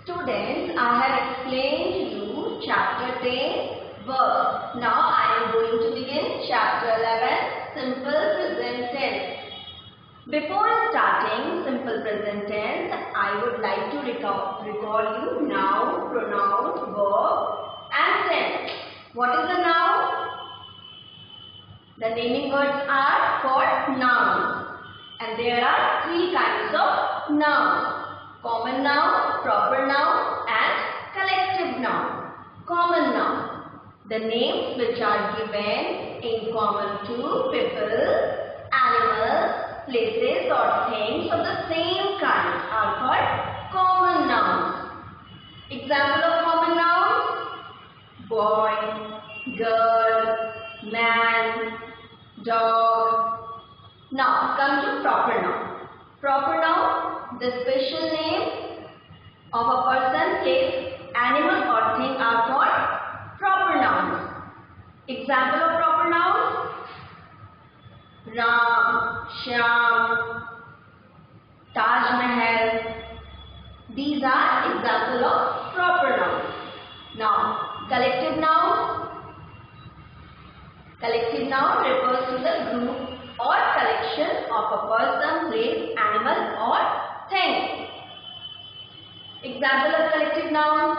Students, I have explained you chapter 10 verbs. Now I am going to begin chapter 11 simple present tense. Before starting simple present tense, I would like to recall you noun, pronoun, verb and tense. What is a noun? The naming words are called nouns, and there are three kinds of nouns: common noun, proper noun and collective noun. Common noun, the names which are given in common to people, animals, places or things of the same kind are called common nouns. Example of common nouns: boy, girl, man, dog. Now come to proper noun. Proper noun, the special name of a person, place, animal or thing are called proper nouns. Example of proper nouns: Ram, Shyam, Taj Mahal. These are example of proper nouns. Now collective noun. Collective noun refers to the group or collection of a person, place, animal or thing. Example of collective nouns: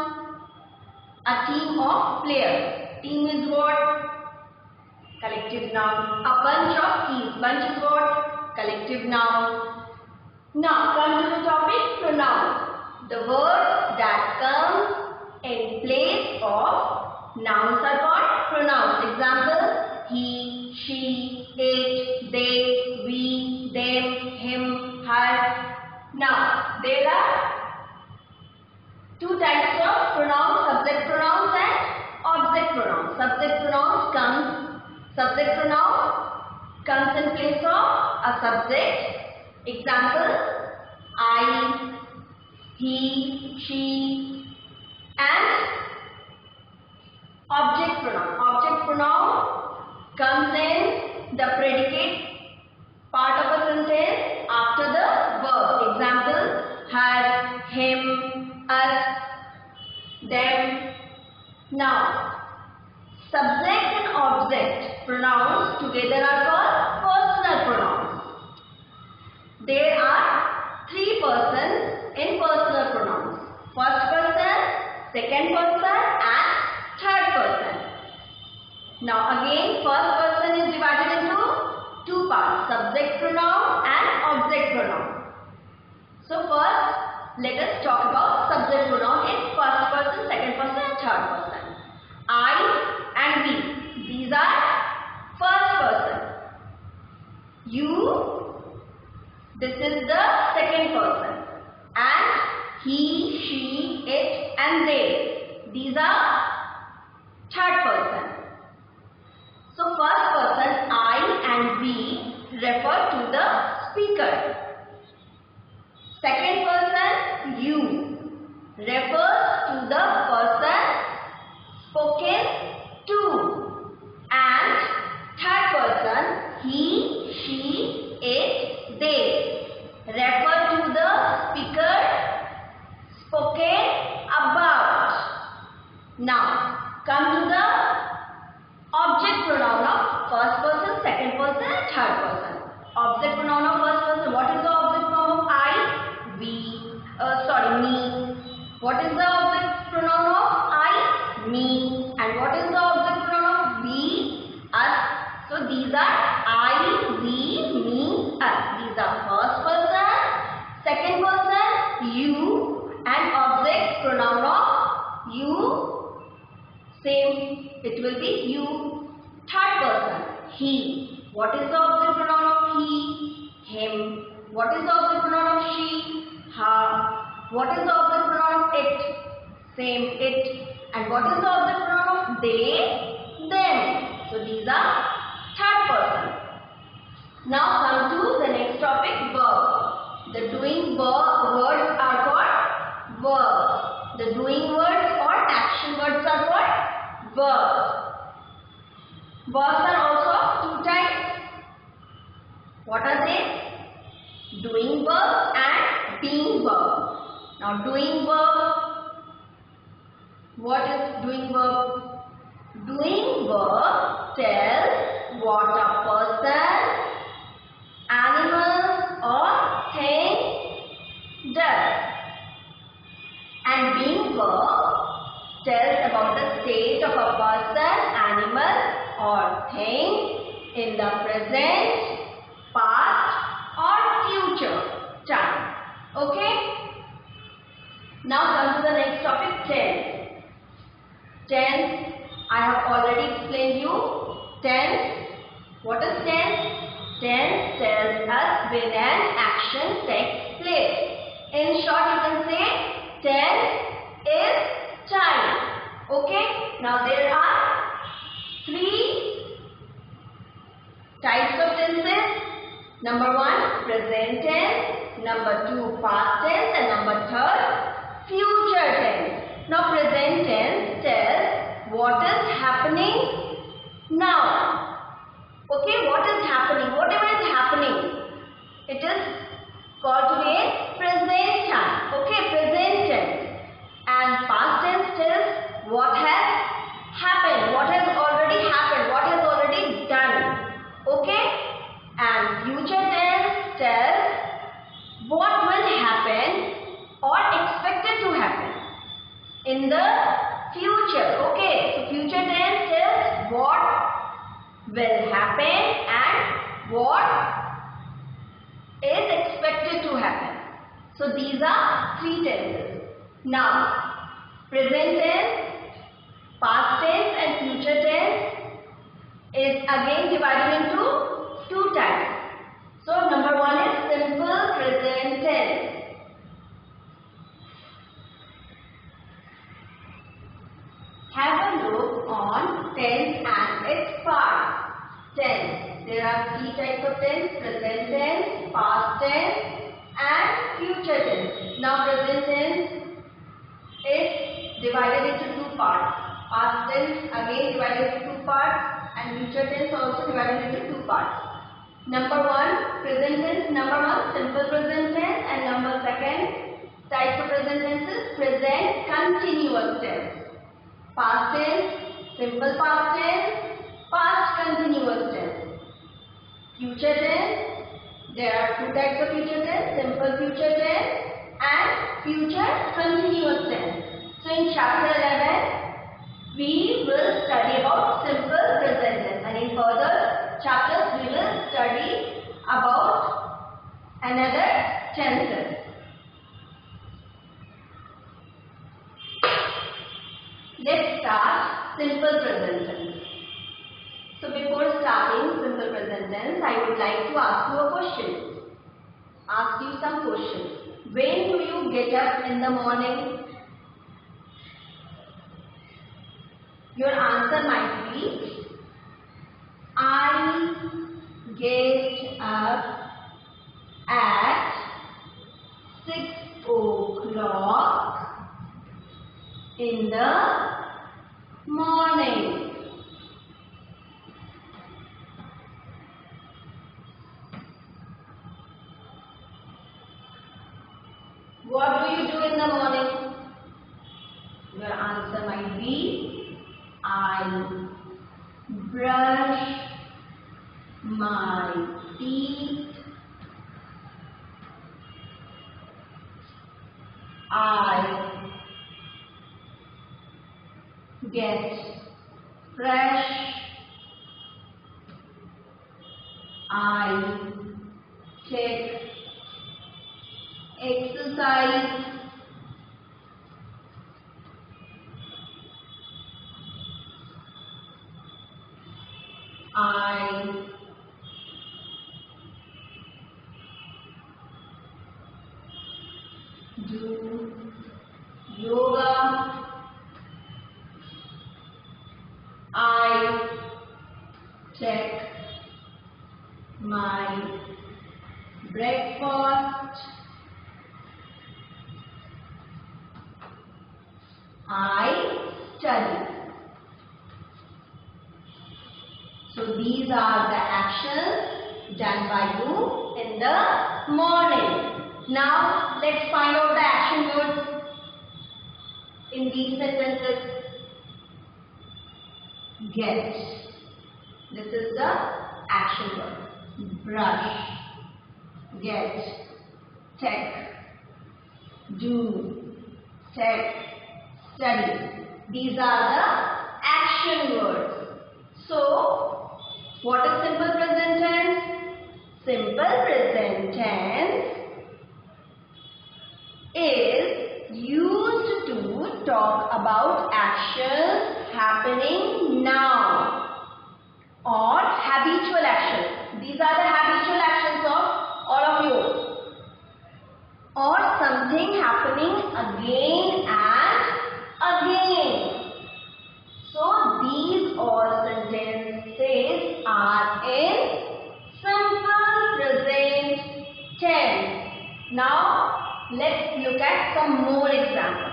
a team of players. Team is what? Collective noun. A bunch of keys. Bunch is what? Collective noun. Now come to the topic pronoun. The words that come in place of nouns are called pronouns. Example: he, she, it, they, we, them, him, her. Now there are two types of pronouns: subject pronouns and object pronouns. Subject pronoun comes in place of a subject. Example: I, he, she. And object pronoun. Object pronoun comes in the predicate part of a sentence after the verb. Example: her, him, us, them. Now subject and object pronouns together are called personal pronouns. There are three persons in personal pronouns: first person, second person and third person. Now again, first person is divided into two parts: subject pronoun and object pronoun. So first let us talk about subject pronoun in first person, second person and third person. I and we, these are first person. You, this is the second person. And he, she, it and they, these are third person. So first person I and we refer to the speaker. Second person you refers to the person spoken to. And third person he, she, it, they refer to the speaker spoken about. Now come to the object pronoun of first person, second person and third person. Object pronoun of first person. What is the object pronoun of I? Me. What is the object pronoun of I? Me. And what is the object pronoun of we? Us. So these are I, we, me, us. These are first person, second person, you, and object pronoun of you. Same, it will be you. Third person, he. What is the object pronoun of he? Him. What is the object pronoun of she? Her. What is the object pronoun of it? Same, it. And what is the object pronoun of they? Them. So these are third person. Now come to the next topic, verb. The doing words are called verbs. The doing words or action words are called verbs. Verbs are also two types. What are they? Doing verb and being verb. Now doing verb What is doing verb? Doing verb tells what a person, animal or thing does. And being verb tells about the state of a person, animal or thing in the present, past or future time. Okay? Now come to the next topic, tense. Tense, I have already explained you. Tense, what is tense? Tense tells us when an action takes place. In short, you can say tense is time. Okay? Now there are 3 types of tenses. Number 1, present tense. Number 2, past tense. And number 3, future tense. Now present tense tells what is happening now. Okay, what is happening? Whatever is happening, it is called to be present time. Okay, present tense. And past tense tells what has happened, what has already happened, what has already done. Okay, and future tense tells what will happen or expected to happen in the future. Okay, so future tense tells what will happen and what is expected to happen. So these are 3 tenses. Now, present tense, past tense and future tense is again divided into 2 types. So number 1 is simple present tense. Have a look on tense and its parts. Tense. There are 3 types of tense: present tense, past tense and future tense. Now present tense is divided into 2 parts. Past tense again divided into 2 parts and future tense also divided into 2 parts. Number 1, present tense. Number 1, simple present tense. And number 2 type of present tense is present continuous tense. Past tense, simple past tense, past continuous tense. Future tense, there are 2 types of future tense: simple future tense and future continuous tense. So in chapter 11, we will study about simple present tense, and in further chapters we will study about another tenses. Let's start simple present tense. So before starting simple present tense, I would like to ask you a question. Ask you some questions. When do you get up in the morning? Your answer might be, I get up at 6 o'clock in the morning. What do you do in the morning? Your answer might be, I brush my teeth, I get fresh, I take exercise, I do yoga, I take my breakfast, I study. So these are the actions done by you in the morning. Now let's find out the action words. in these sentences? Get. This is the action word. Brush. Get. Take. Do. Take. Study. These are the action words. So, what is simple present tense? Simple present tense is used to talk about actions happening now or habitual actions. These are the habitual actions of all of you. Or something happening again and again. So these all sentences are in simple present tense. Now let's look at some more examples.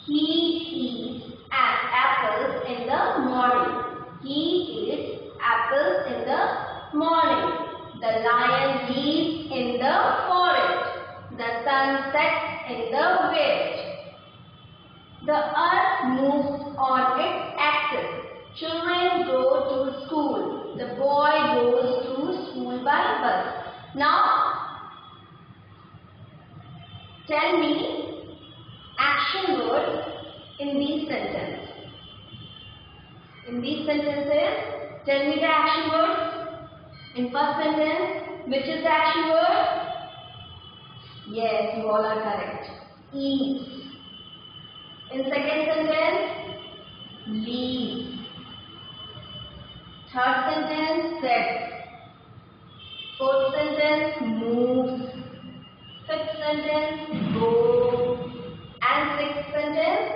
He eats apples in the morning. He eats apples in the morning. The lion lives in the forest. The sun sets in the west. The earth moves on its axis. Children go to school. The boy goes to school by bus. Now, tell me action words in these sentences. In these sentences, tell me the action words. In first sentence, which is the action word? Yes, you all are correct. Eat. In second sentence, leave. Third sentence, set. Fourth sentence, moves. Fifth sentence, go. And sixth sentence,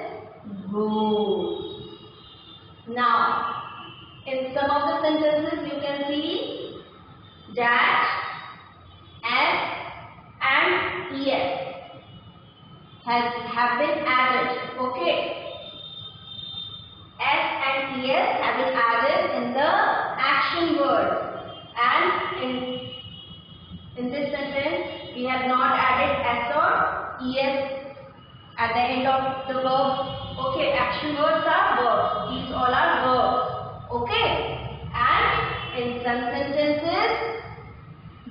goes. Now, in some of the sentences you can see that S and ES have been added. Okay. S and ES have been added in the action word. And in this sentence we have not added S or ES at the end of the verb. Okay, action words are verbs. These all are verbs. Okay. And in some sentences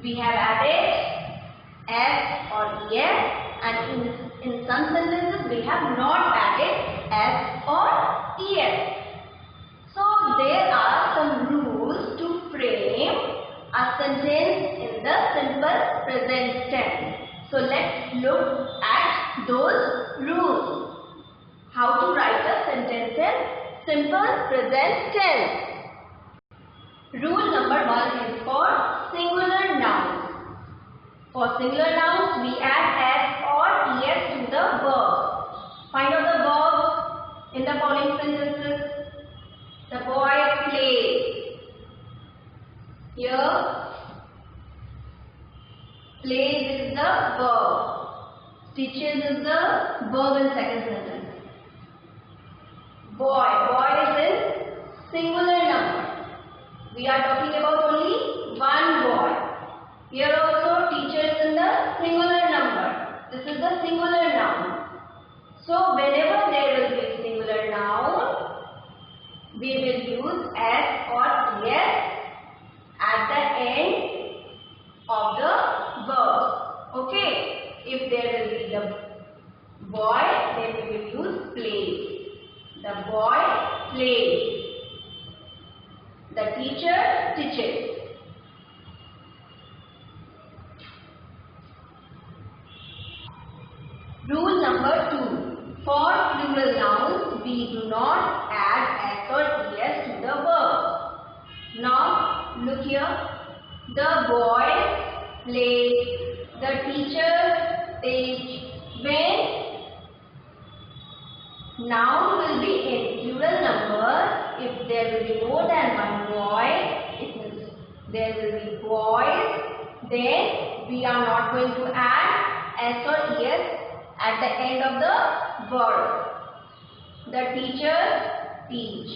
we have added S or ES, and in some sentences we have not added S or ES. So there are some rules to frame a sentence in the simple present tense. So let's look at those rules. How to write a sentence in simple present tense. Rule number 1 is for singular nouns. For singular nouns, we add S or ES to the verb. Find out the verbs in the following sentences. The boy plays. Here, plays is the verb. Stitches is the verb in second sentence. Boy is in singular number. We are talking about only one boy. Here also teacher is in the singular number. This is the singular noun. So whenever there will be a singular noun, we will use S or ES at the end of the verb. Okay. If there will be the boy, then we will use plays. The boy plays. The teacher teaches. Rule number 2. For plural nouns, we do not add S or ES to the verb. Now, look here. The boy plays. The teacher teaches. When noun will be in plural number, if there will be more than one boy, it means there will be boys, then we are not going to add S or ES at the end of the verb. The teacher teach.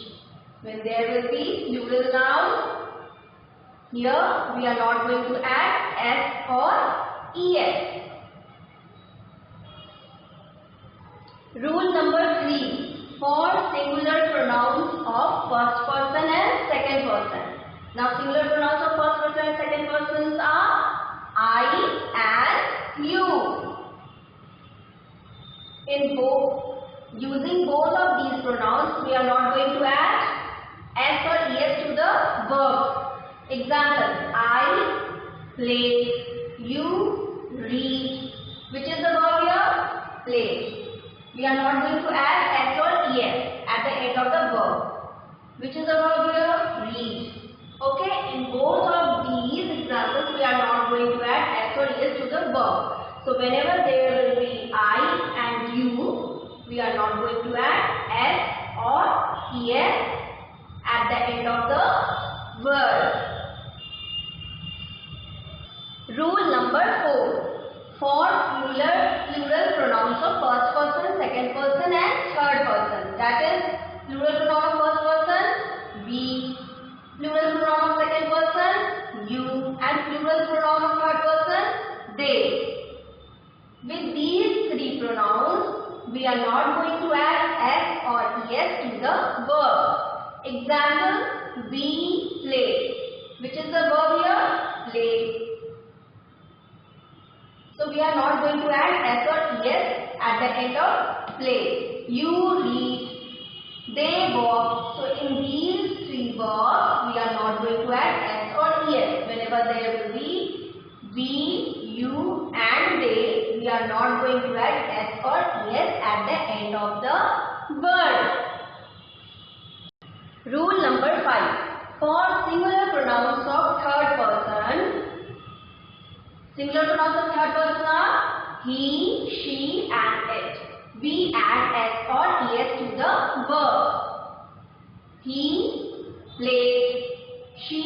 When there will be plural noun, Here we are not going to add s or es. Rule number 3 for singular pronouns of first person and second person. Now singular pronouns of first person and second persons are I and you. Using both of these pronouns, we are not going to add s or es to the verb. Example, I play, you read. Which is the verb here? Play. We are not going to add s or es at the end of the verb. Which is the verb here? Read. Okay, in both of these examples, we are not going to add s or es to the verb. So whenever there will be I and you, we are not going to add s or es at the end of the word. Rule number 4 for plural pronouns of first person, second person and third person. That is plural pronoun of first person we, plural pronoun of second person you and plural pronoun of third person they. With these three pronouns, we are not going to add s or es to the verb. Example, we play. Which is the verb here? Play. So we are not going to add s or es at the end of play. You read. They walk. So in these three verbs, we are not going to add s or es. Whenever there will be we, you and they, we are not going to add s or es at the end of the word. Rule number 5. For singular pronouns of third person, singular pronouns of third person are he, she and it. We add s or es to the verb. He plays, she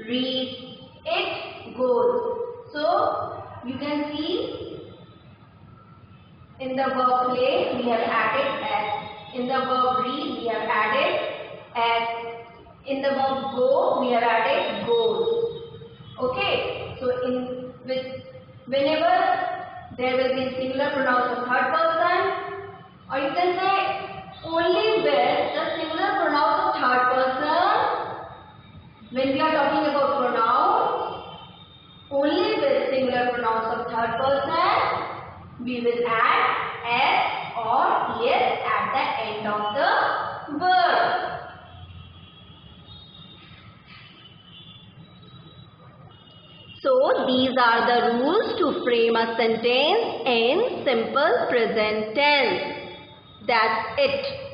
reads, it goes. So you can see in the verb play we have added s. In the verb read we have added s. In the verb go we have added goes. Okay. So whenever there will be singular pronouns of third person, or you can say only where the singular pronouns of third person, when we are talking about pronouns, only with singular pronouns of third person, we will add s or es at the end of the verb. So these are the rules to frame a sentence in simple present tense. That's it.